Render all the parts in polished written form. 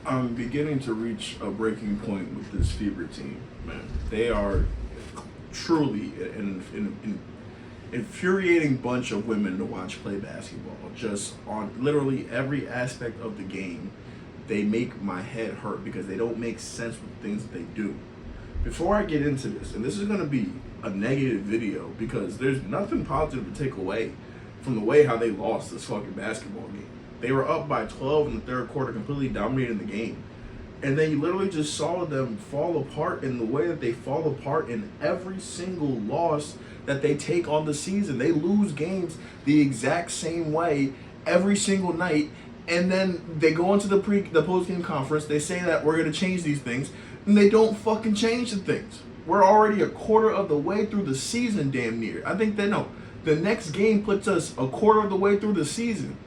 I'm beginning to reach a breaking point with this Fever team, man. They are truly an infuriating bunch of women to watch play basketball. Just on literally every aspect of the game, they make my head hurt because they don't make sense with the things that they do. Before I get into this, and this is going to be a negative video because there's nothing positive to take away from the way how they lost this fucking basketball game. They were up by 12 in the third quarter, completely dominating the game. And then you literally just saw them fall apart in the way that they fall apart in every single loss that they take on the season. They lose games the exact same way every single night. And then they go into the post-game conference. They say that we're going to change these things. And they don't fucking change the things. We're already a quarter of the way through the season, damn near. I think they know. The next game puts us a quarter of the way through the season.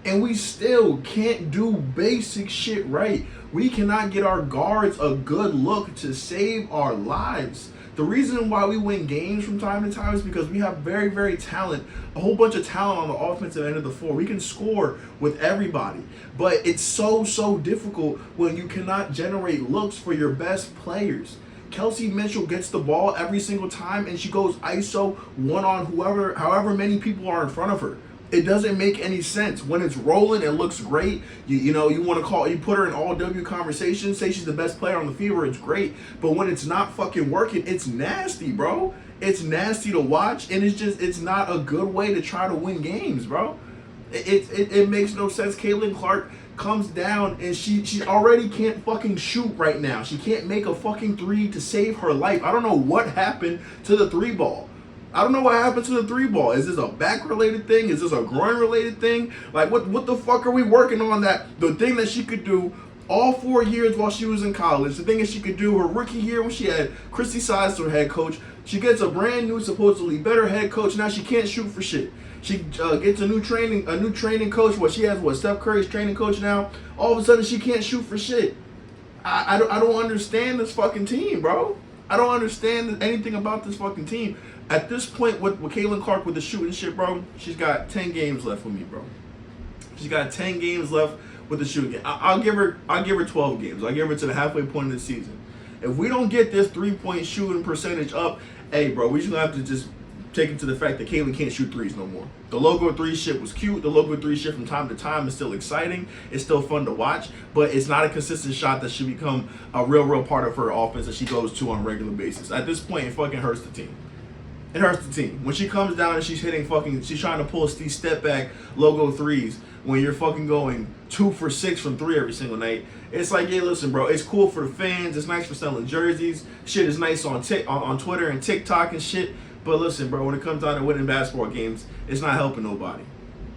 And we still can't do basic shit right. We cannot get our guards a good look to save our lives. The reason why we win games from time to time is because we have very, very a whole bunch of talent on the offensive end of the floor. We can score with everybody. But it's so difficult when you cannot generate looks for your best players. Kelsey Mitchell gets the ball every single time and she goes ISO one on however many people are in front of her. It doesn't make any sense. When it's rolling, it looks great. You put her in all W conversations, say she's the best player on the Fever, it's great. But when it's not fucking working, it's nasty, bro. It's nasty to watch, and it's not a good way to try to win games, bro. It makes no sense. Caitlin Clark comes down and she already can't fucking shoot right now. She can't make a fucking three to save her life. I don't know what happened to the three ball. I don't know what happened to the three ball. Is this a back-related thing? Is this a groin-related thing? Like, what the fuck are we working on that? The thing that she could do all 4 years while she was in college, the thing that she could do her rookie year when she had Christy Sides her head coach, she gets a brand new, supposedly better head coach. Now she can't shoot for shit. She gets a new training coach. She has Steph Curry's training coach now. All of a sudden, she can't shoot for shit. I don't understand this fucking team, bro. I don't understand anything about this fucking team. At this point, with Caitlin Clark with the shooting shit, bro, she's got 10 games left with me, bro. She's got 10 games left with the shooting game. I'll give her 12 games. I'll give her to the halfway point of the season. If we don't get this 3-point shooting percentage up, hey, bro, we just gonna have to just take it to the fact that Caitlin can't shoot threes no more. The logo 3 shit was cute. The logo 3 shit from time to time is still exciting. It's still fun to watch, but it's not a consistent shot that should become a real part of her offense that she goes to on a regular basis. At this point, it fucking hurts the team. It hurts the team. When she comes down and she's trying to pull these step back logo threes when you're fucking going 2 for 6 from 3 every single night. It's like, yeah, listen, bro, it's cool for the fans. It's nice for selling jerseys. Shit is nice on Twitter and TikTok and shit. But listen, bro, when it comes down to winning basketball games, it's not helping nobody.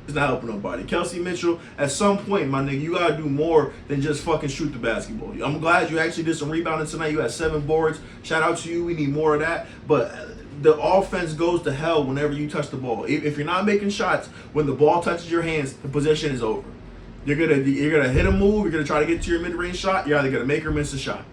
It's not helping nobody. Kelsey Mitchell, at some point, my nigga, you gotta do more than just fucking shoot the basketball. I'm glad you actually did some rebounding tonight. You had 7 boards. Shout out to you. We need more of that. But the offense goes to hell whenever you touch the ball. If you're not making shots when the ball touches your hands, the possession is over. You're gonna hit a move. You're gonna try to get to your mid-range shot. You're either gonna make or miss a shot,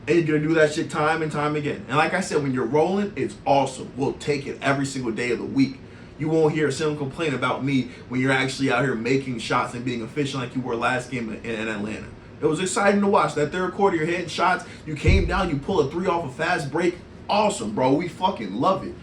and you're gonna do that shit time and time again. And like I said, when you're rolling, it's awesome. We'll take it every single day of the week. You won't hear a single complaint about me when you're actually out here making shots and being efficient like you were last game in Atlanta. It was exciting to watch. That third quarter, you're hitting shots. You came down, you pull a 3 off a fast break. Awesome, bro. We fucking love it.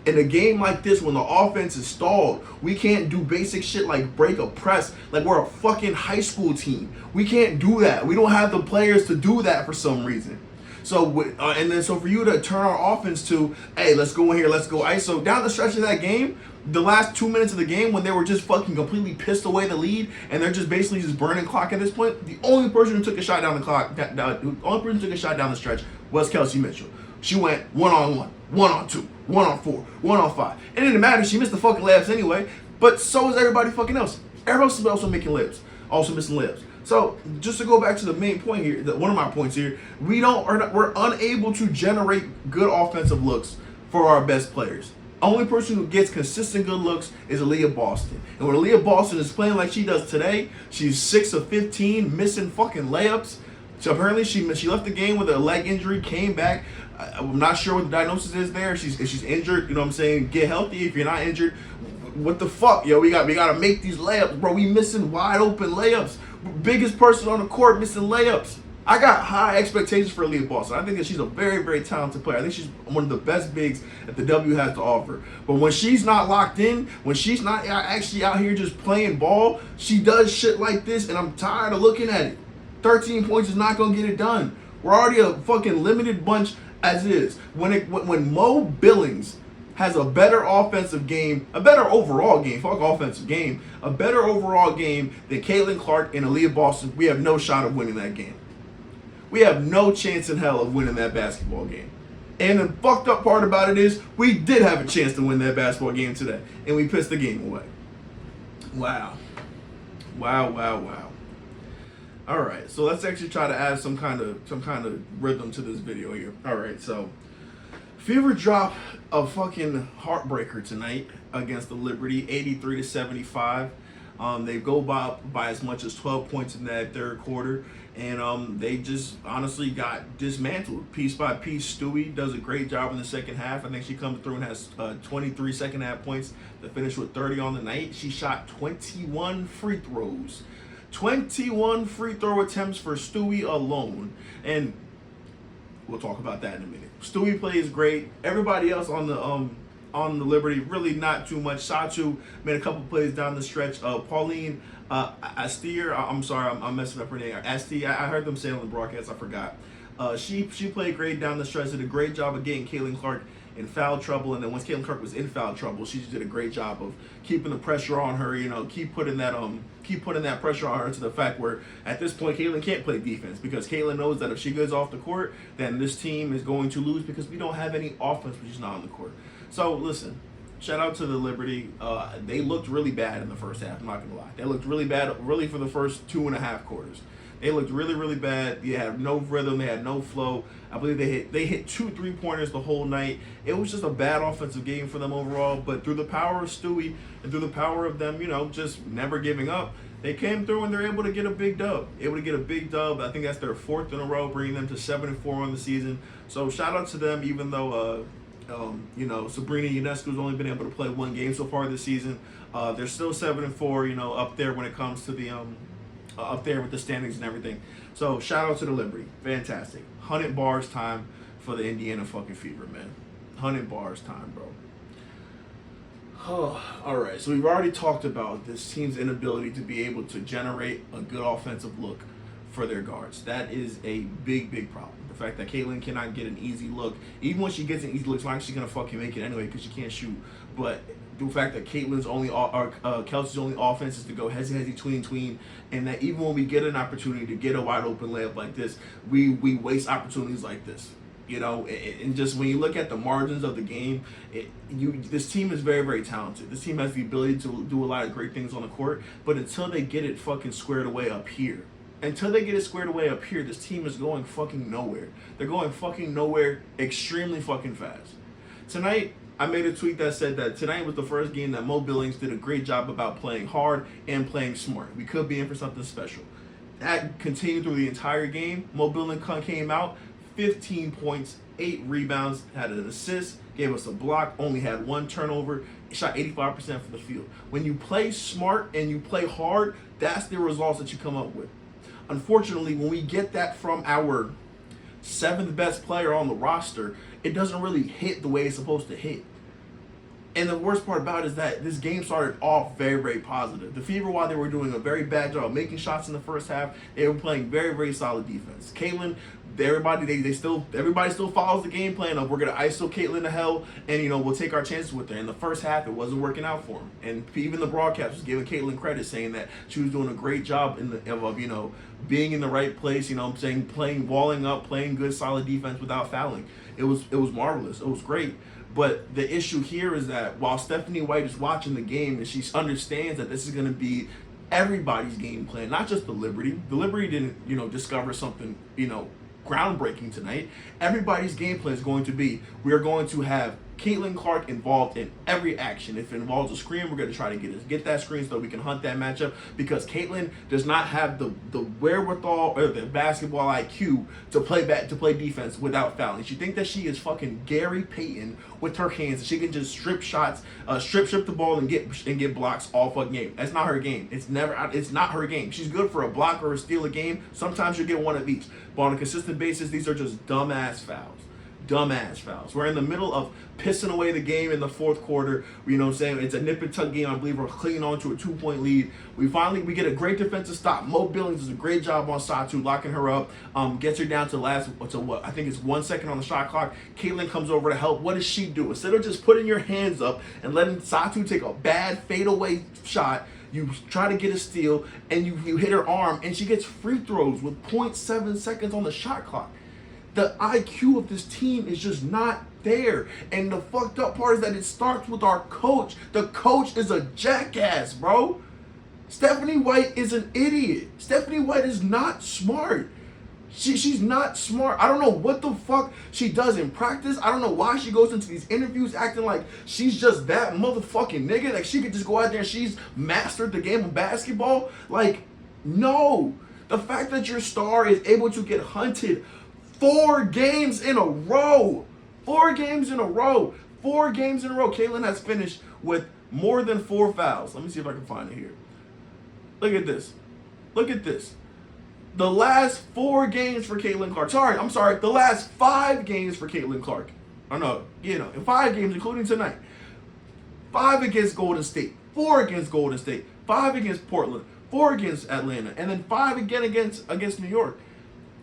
In a game like this, when the offense is stalled, we can't do basic shit like break a press like we're a fucking high school team. We can't do that. We don't have the players to do that for some reason. So for you to turn our offense to, hey, let's go in here, let's go ISO. Down the stretch of that game, the last 2 minutes of the game when they were just fucking completely pissed away the lead and they're just basically just burning clock at this point, the only person who took a shot down the stretch was Kelsey Mitchell. She went 1-on-1, 1-on-2, 1-on-4, 1-on-5. It didn't matter. She missed the fucking layups anyway. But so is everybody fucking else. Everybody else is also making layups, also missing layups. So just to go back to the main point here, one of my points here, we're unable to generate good offensive looks for our best players. Only person who gets consistent good looks is Aaliyah Boston. And when Aaliyah Boston is playing like she does today, she's 6 of 15, missing fucking layups. So apparently she left the game with a leg injury, came back. I'm not sure what the diagnosis is there. If she's injured, you know what I'm saying? Get healthy. If you're not injured, what the fuck, yo? We gotta make these layups, bro. We missing wide open layups. biggest person on the court missing layups. I got high expectations for Aaliyah Boston. I think that she's a very, very talented player. I think she's one of the best bigs that the W has to offer. But when she's not locked in, when she's not actually out here just playing ball, she does shit like this, and I'm tired of looking at it. 13 points is not going to get it done. We're already a fucking limited bunch as it is. When Mo Billings has a better offensive game, a better overall game, fuck offensive game, a better overall game than Caitlin Clark and Aaliyah Boston, we have no shot of winning that game. We have no chance in hell of winning that basketball game. And the fucked up part about it is we did have a chance to win that basketball game today, and we pissed the game away. Wow. All right, so let's actually try to add some kind of rhythm to this video here. All right, so Fever drop a fucking heartbreaker tonight against the Liberty, 83-75. They go by as much as 12 points in that third quarter, and they just honestly got dismantled piece by piece. Stewie does a great job in the second half. I think she comes through and has 23 second half points to finish with 30 on the night. She shot 21 free throws. 21 free throw attempts for Stewie alone, and we'll talk about that in a minute. Stewie plays great. Everybody else on the Liberty, really not too much. Satu made a couple plays down the stretch. Pauline Astier, I'm sorry, I'm messing up her name. Astier, I heard them say it on the broadcast, I forgot. She played great down the stretch, did a great job of getting Caitlin Clark in foul trouble, and then once Caitlin Clark was in foul trouble, she just did a great job of keeping the pressure on her, keep putting that pressure on her to the fact where at this point Caitlin can't play defense, because Caitlin knows that if she goes off the court, then this team is going to lose because we don't have any offense when she's not on the court. So listen, shout out to the Liberty. They looked really bad in the first half, I'm not gonna lie. They looked really bad really for the first 2.5 quarters. They looked really, really bad. They had no rhythm. They had no flow. I believe they hit 2 3-pointers the whole night. It was just a bad offensive game for them overall. But through the power of Stewie and through the power of them, just never giving up, they came through and they're able to get a big dub. I think that's their 4th in a row, bringing them to 7-4 on the season. So shout out to them, even though Sabrina Ionescu's only been able to play 1 game so far this season. They're still 7-4, up there when it comes to the up there with the standings and everything. So shout out to the Liberty. Fantastic. 100 bars time for the Indiana fucking Fever, man. 100 bars time, bro. Oh, all right, so we've already talked about this team's inability to be able to generate a good offensive look for their guards. That is a big, big problem. The fact that Caitlin cannot get an easy look, even when she gets an easy look, it's not like she's gonna fucking make it anyway because she can't shoot. But the fact that Caitlin's Kelsey's only offense is to go hezzy tween, and that even when we get an opportunity to get a wide open layup like this, we waste opportunities like this. And just when you look at the margins of the game, this team is very, very talented. This team has the ability to do a lot of great things on the court, but until they get it fucking squared away up here, this team is going fucking nowhere. They're going fucking nowhere extremely fucking fast. Tonight, I made a tweet that said that tonight was the first game that Mo Billings did a great job about playing hard and playing smart. We could be in for something special. That continued through the entire game. Mo Billings came out, 15 points, 8 rebounds, had an assist, gave us a block, only had 1 turnover, shot 85% from the field. When you play smart and you play hard, that's the results that you come up with. Unfortunately, when we get that from our 7th best player on the roster, it doesn't really hit the way it's supposed to hit. And the worst part about it is that this game started off very, very positive. The Fever, while they were doing a very bad job of making shots in the first half, they were playing very, very solid defense. Caitlin, everybody still follows the game plan of we're gonna ISO Caitlin to hell, and we'll take our chances with her. In the first half, it wasn't working out for them, and even the broadcast was giving Caitlin credit, saying that she was doing a great job of being in the right place. Playing, walling up, playing good, solid defense without fouling. It was marvelous. It was great. But the issue here is that while Stephanie White is watching the game and she understands that this is going to be everybody's game plan, not just the Liberty. The Liberty didn't, discover something, groundbreaking tonight. Everybody's game plan is going to be, we are going to have Caitlin Clark involved in every action. If it involves a screen, we're going to try to get that screen so that we can hunt that matchup, because Caitlin does not have the wherewithal or the basketball IQ to play defense without fouling. She thinks that she is fucking Gary Payton with her hands. She can just strip shots, strip the ball and get blocks all fucking game. That's not her game. It's not her game. She's good for a block or a steal a game. Sometimes you'll get one of each. But on a consistent basis, these are just dumbass fouls. Dumbass fouls. We're in the middle of pissing away the game in the fourth quarter. You know what I'm saying? It's a nip and tuck game. I believe we're clinging on to a 2-point lead. We get a great defensive stop. Mo Billings does a great job on Satu, locking her up. Gets her down to what? I think it's 1 second on the shot clock. Caitlin comes over to help. What does she do? Instead of just putting your hands up and letting Satu take a bad fadeaway shot, you try to get a steal and you hit her arm, and she gets free throws with 0.7 seconds on the shot clock. The IQ of this team is just not there. And the fucked up part is that it starts with our coach. The coach is a jackass, bro. Stephanie White is an idiot. Stephanie White is not smart. She's not smart. I don't know what the fuck she does in practice. I don't know why she goes into these interviews acting like she's just that motherfucking nigga. Like she could just go out there and she's mastered the game of basketball. Like, no. The fact that your star is able to get hunted 4 games in a row. 4 games in a row. 4 games in a row. Caitlin has finished with more than 4 fouls. Let me see if I can find it here. Look at this. Look at this. The last 4 games for Caitlin Clark. The last 5 games for Caitlin Clark. In 5 games, including tonight. 5 against Golden State. 4 against Golden State. 5 against Portland. 4 against Atlanta. And then 5 again against New York.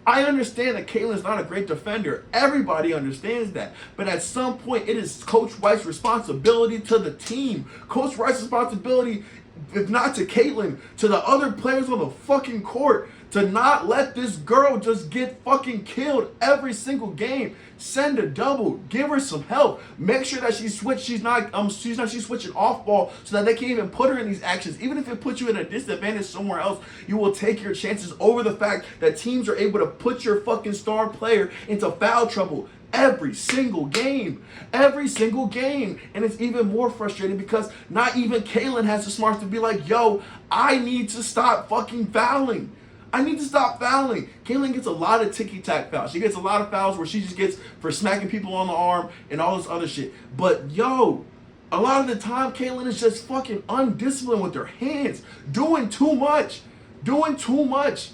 I understand that Caitlin's not a great defender. Everybody understands that. But at some point, it is Coach White's responsibility to the team. Coach White's responsibility, if not to Caitlin, to the other players on the fucking court, to not let this girl just get fucking killed every single game. Send a double. Give her some help. Make sure that she's switching off ball so that they can't even put her in these actions. Even if it puts you in a disadvantage somewhere else, you will take your chances over the fact that teams are able to put your fucking star player into foul trouble every single game. Every single game. And it's even more frustrating because not even Caitlin has the smarts to be like, yo, I need to stop fucking fouling. I need to stop fouling. Caitlin gets a lot of ticky-tack fouls. She gets a lot of fouls where she just gets for smacking people on the arm and all this other shit. But, yo, a lot of the time, Caitlin is just fucking undisciplined with her hands. Doing too much. Doing too much.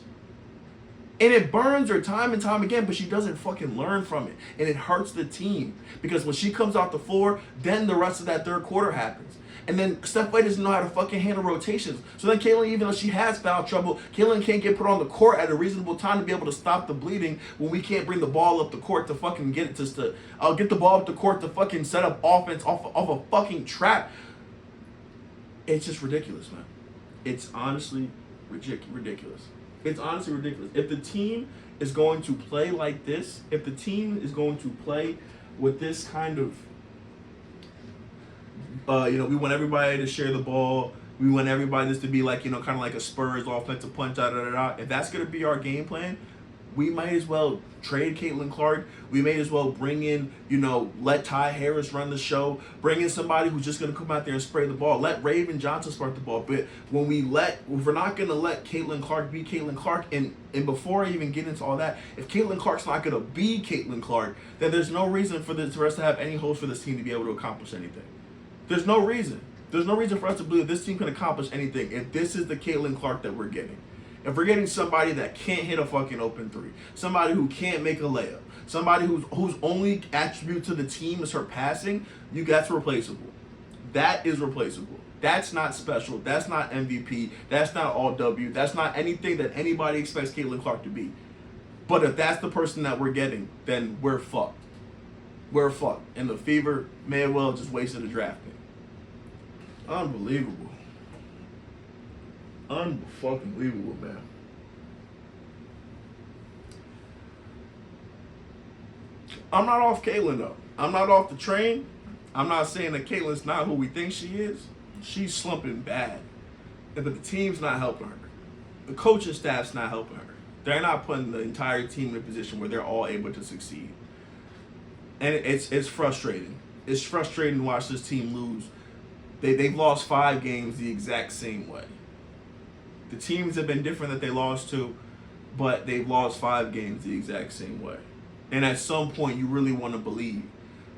And it burns her time and time again, but she doesn't fucking learn from it. And it hurts the team. Because when she comes out the floor, then the rest of that third quarter happens. And then Steph White doesn't know how to fucking handle rotations. So then Caitlin, even though she has foul trouble, Caitlin can't get put on the court at a reasonable time to be able to stop the bleeding when we can't bring the ball up the court to fucking get the ball up the court to fucking set up offense off a fucking trap. It's just ridiculous, man. It's honestly ridiculous. It's honestly ridiculous. If the team is going to play like this, if the team is going to play with this kind of we want everybody to share the ball. We want everybody just to be like, kind of like a Spurs offensive punch, If that's going to be our game plan, we might as well trade Caitlin Clark. We may as well bring in, let Ty Harris run the show. Bring in somebody who's just going to come out there and spray the ball. Let Raven Johnson spark the ball. But if we're not going to let Caitlin Clark be Caitlin Clark, and before I even get into all that, if Caitlin Clark's not going to be Caitlin Clark, then there's no reason for us to have any hopes for this team to be able to accomplish anything. There's no reason. There's no reason for us to believe this team can accomplish anything if this is the Caitlin Clark that we're getting. If we're getting somebody that can't hit a fucking open 3, somebody who can't make a layup, somebody whose only attribute to the team is her passing, that's replaceable. That is replaceable. That's not special. That's not MVP. That's not all W. That's not anything that anybody expects Caitlin Clark to be. But if that's the person that we're getting, then we're fucked. We're fucked. And the Fever may as well just wasted a draft pick. Unbelievable. Unfucking-believable, man. I'm not off Caitlin, though. I'm not off the train. I'm not saying that Caitlin's not who we think she is. She's slumping bad. But the team's not helping her. The coaching staff's not helping her. They're not putting the entire team in a position where they're all able to succeed. And it's frustrating. It's frustrating to watch this team lose. They've lost 5 games the exact same way. The teams have been different that they lost to, but they've lost 5 games the exact same way. And at some point, you really want to believe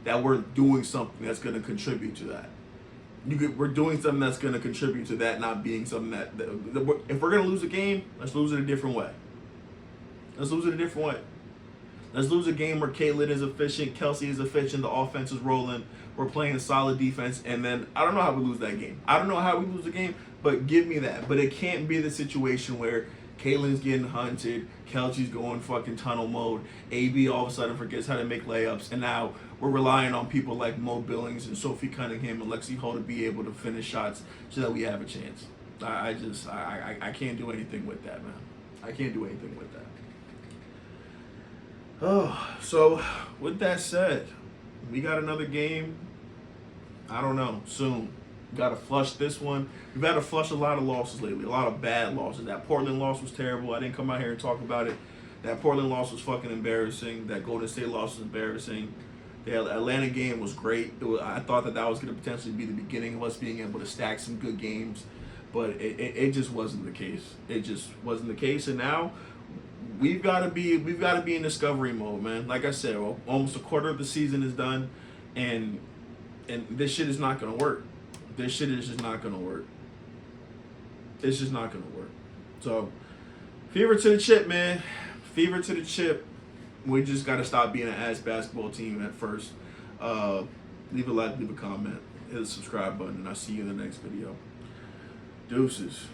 that we're doing something that's going to contribute to that. We're doing something that's going to contribute to that not being something that if we're going to lose a game, let's lose it a different way. Let's lose it a different way. Let's lose a game where Caitlin is efficient, Kelsey is efficient, the offense is rolling, we're playing a solid defense, and then I don't know how we lose that game. I don't know how we lose the game, but give me that. But it can't be the situation where Caitlin's getting hunted, Kelsey's going fucking tunnel mode, AB all of a sudden forgets how to make layups, and now we're relying on people like Mo Billings and Sophie Cunningham and Lexi Hull to be able to finish shots so that we have a chance. I can't do anything with that, man. I can't do anything with that. Oh, so with that said, we got another game. I don't know, soon. We got to flush this one. We've had to flush a lot of losses lately, a lot of bad losses. That Portland loss was terrible. I didn't come out here and talk about it. That Portland loss was fucking embarrassing. That Golden State loss was embarrassing. The Atlanta game was great. I thought that was going to potentially be the beginning of us being able to stack some good games, but it just wasn't the case. It just wasn't the case, and now we've got to be in discovery mode, man. Like I said, almost a quarter of the season is done, and this shit is not going to work. This shit is just not going to work. It's just not going to work. So, fever to the chip, man. Fever to the chip. We just got to stop being an ass basketball team at first. Leave a like, leave a comment, hit the subscribe button, and I'll see you in the next video. Deuces.